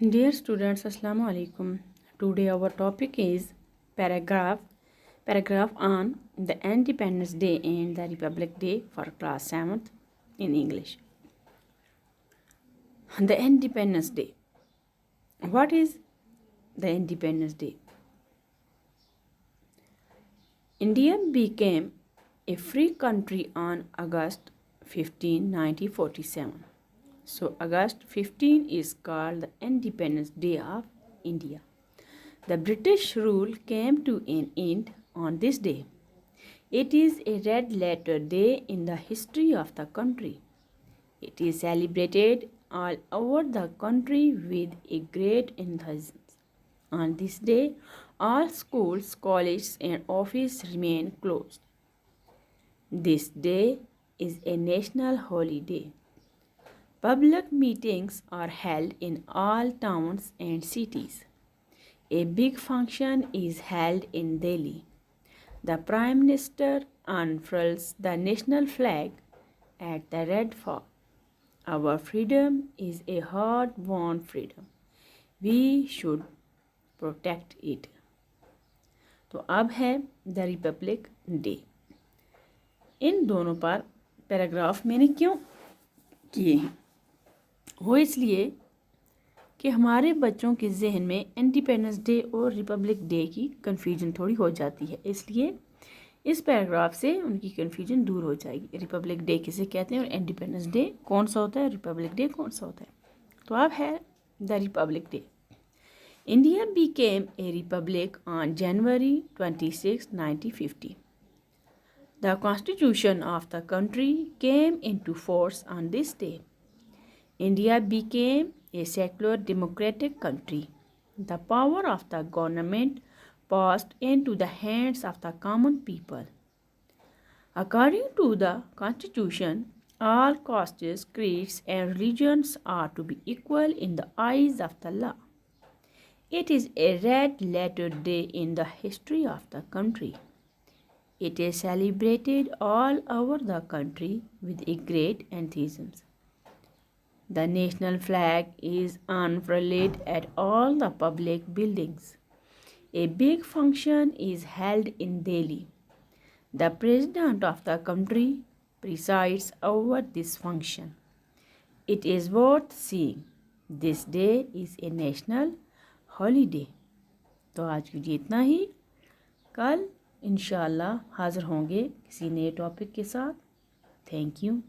Dear students, Assalamu alaikum. Today our topic is paragraph on the Independence Day and the Republic Day for class 7th in English. The Independence Day. What is the Independence Day? India became a free country on August 15, 1947. So August 15 is called the Independence Day of India. The British rule came to an end on this day. It is a red letter day in the history of the country. It is celebrated all over the country with a great enthusiasm. On this day, all schools, colleges, and offices remain closed. This day is a national holiday. Public meetings are held in all towns and cities. A big function is held in Delhi. The Prime Minister unfurls the national flag at the Red Fort. Our freedom is a hard-won freedom. We should protect it. तो अब है the Republic day. इन दोनों पर paragraph मैंने क्यों किए हैं? वो इसलिए कि हमारे बच्चों के जहन में इंडिपेंडेंस डे और रिपब्लिक डे की कन्फ्यूजन थोड़ी हो जाती है, इसलिए इस पैराग्राफ से उनकी कन्फ्यूजन दूर हो जाएगी। रिपब्लिक डे किसे कहते हैं और इंडिपेंडेंस डे कौन सा होता है, रिपब्लिक डे कौन सा होता है। तो अब है the Republic day. India became a republic on January 26, 1950. The constitution of the country came into force on this day. India became a secular democratic country. The power of the government passed into the hands of the common people. According to the constitution, all castes, creeds, and religions are to be equal in the eyes of the law. It is a red letter day in the history of the country. It is celebrated all over the country with a great enthusiasm. The national flag is unfurled at all the public buildings. A big function is held in Delhi. The President of the country presides over this function. It is worth seeing. This day is a national holiday. तो आज के लिए इतना ही। कल इंशाल्लाह हाज़िर होंगे किसी नए टॉपिक के साथ। Thank you.